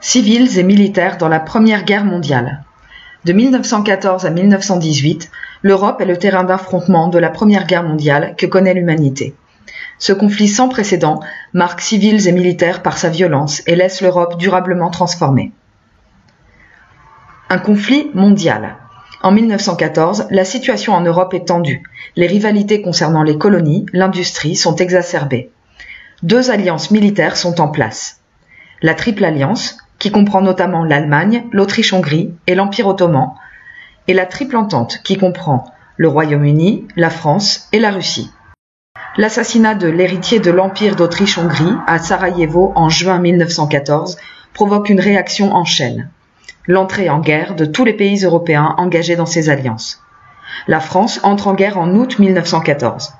Civils et militaires dans la Première Guerre mondiale. De 1914 à 1918, l'Europe est le terrain d'affrontement de la Première Guerre mondiale que connaît l'humanité. Ce conflit sans précédent marque civils et militaires par sa violence et laisse l'Europe durablement transformée. Un conflit mondial. En 1914, la situation en Europe est tendue. Les rivalités concernant les colonies, l'industrie sont exacerbées. Deux alliances militaires sont en place. La Triple Alliance, qui comprend notamment l'Allemagne, l'Autriche-Hongrie et l'Empire ottoman, et la Triple Entente, qui comprend le Royaume-Uni, la France et la Russie. L'assassinat de l'héritier de l'Empire d'Autriche-Hongrie à Sarajevo en juin 1914 provoque une réaction en chaîne. L'entrée en guerre de tous les pays européens engagés dans ces alliances. La France entre en guerre en août 1914.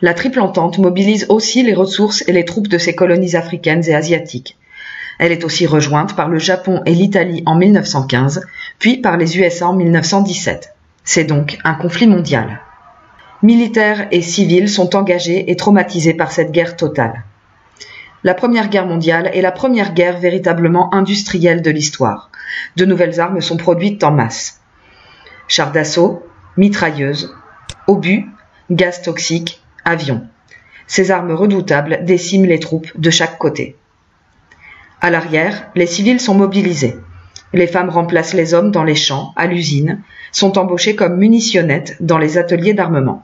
La Triple Entente mobilise aussi les ressources et les troupes de ses colonies africaines et asiatiques. Elle est aussi rejointe par le Japon et l'Italie en 1915, puis par les USA en 1917. C'est donc un conflit mondial. Militaires et civils sont engagés et traumatisés par cette guerre totale. La Première Guerre mondiale est la première guerre véritablement industrielle de l'histoire. De nouvelles armes sont produites en masse. Chars d'assaut, mitrailleuses, obus, gaz toxiques, avions. Ces armes redoutables déciment les troupes de chaque côté. À l'arrière, les civils sont mobilisés. Les femmes remplacent les hommes dans les champs, à l'usine, sont embauchées comme munitionnettes dans les ateliers d'armement.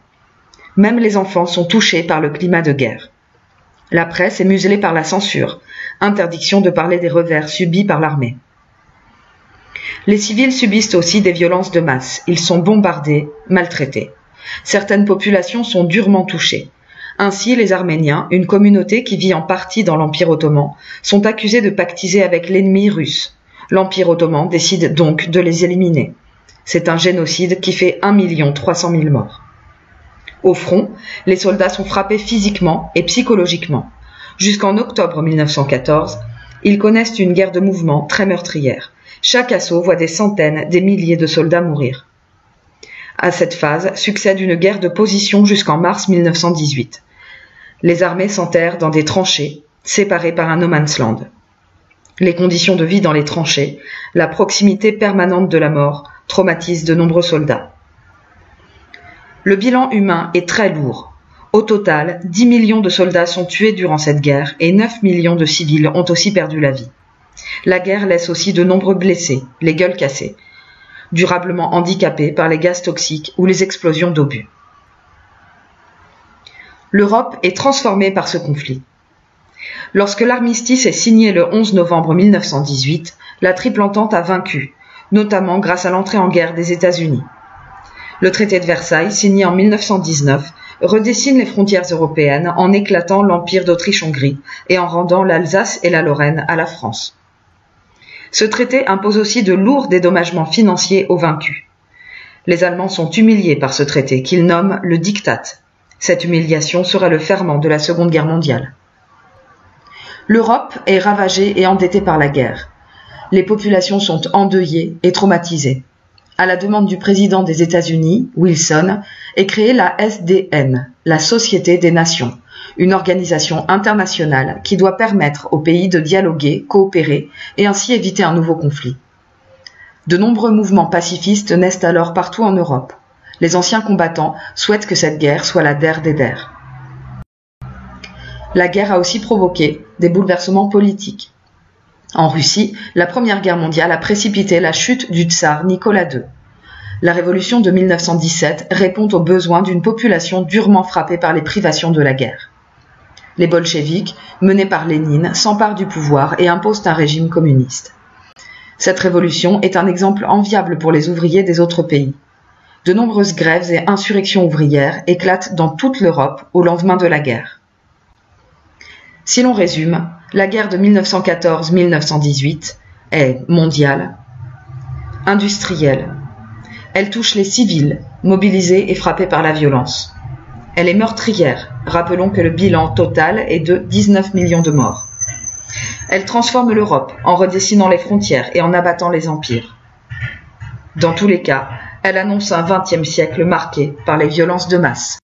Même les enfants sont touchés par le climat de guerre. La presse est muselée par la censure, interdiction de parler des revers subis par l'armée. Les civils subissent aussi des violences de masse, ils sont bombardés, maltraités. Certaines populations sont durement touchées. Ainsi, les Arméniens, une communauté qui vit en partie dans l'Empire ottoman, sont accusés de pactiser avec l'ennemi russe. L'Empire ottoman décide donc de les éliminer. C'est un génocide qui fait 1 300 000 morts. Au front, les soldats sont frappés physiquement et psychologiquement. Jusqu'en octobre 1914, ils connaissent une guerre de mouvement très meurtrière. Chaque assaut voit des centaines, des milliers de soldats mourir. À cette phase succède une guerre de position jusqu'en mars 1918. Les armées s'enterrent dans des tranchées, séparées par un no man's land. Les conditions de vie dans les tranchées, la proximité permanente de la mort, traumatisent de nombreux soldats. Le bilan humain est très lourd. Au total, 10 millions de soldats sont tués durant cette guerre et 9 millions de civils ont aussi perdu la vie. La guerre laisse aussi de nombreux blessés, les gueules cassées, durablement handicapés par les gaz toxiques ou les explosions d'obus. L'Europe est transformée par ce conflit. Lorsque l'armistice est signé le 11 novembre 1918, la Triple Entente a vaincu, notamment grâce à l'entrée en guerre des États-Unis. Le traité de Versailles, signé en 1919, redessine les frontières européennes en éclatant l'Empire d'Autriche-Hongrie et en rendant l'Alsace et la Lorraine à la France. Ce traité impose aussi de lourds dédommagements financiers aux vaincus. Les Allemands sont humiliés par ce traité qu'ils nomment le Diktat. Cette humiliation sera le ferment de la Seconde Guerre mondiale. L'Europe est ravagée et endettée par la guerre. Les populations sont endeuillées et traumatisées. À la demande du président des États-Unis, Wilson, est créée la SDN, la Société des Nations, une organisation internationale qui doit permettre aux pays de dialoguer, coopérer et ainsi éviter un nouveau conflit. De nombreux mouvements pacifistes naissent alors partout en Europe. Les anciens combattants souhaitent que cette guerre soit la der des der. La guerre a aussi provoqué des bouleversements politiques. En Russie, la Première Guerre mondiale a précipité la chute du tsar Nicolas II. La révolution de 1917 répond aux besoins d'une population durement frappée par les privations de la guerre. Les bolcheviks, menés par Lénine, s'emparent du pouvoir et imposent un régime communiste. Cette révolution est un exemple enviable pour les ouvriers des autres pays. De nombreuses grèves et insurrections ouvrières éclatent dans toute l'Europe au lendemain de la guerre. Si l'on résume, la guerre de 1914-1918 est mondiale, industrielle. Elle touche les civils, mobilisés et frappés par la violence. Elle est meurtrière. Rappelons que le bilan total est de 19 millions de morts. Elle transforme l'Europe en redessinant les frontières et en abattant les empires. Dans tous les cas, elle annonce un XXe siècle marqué par les violences de masse.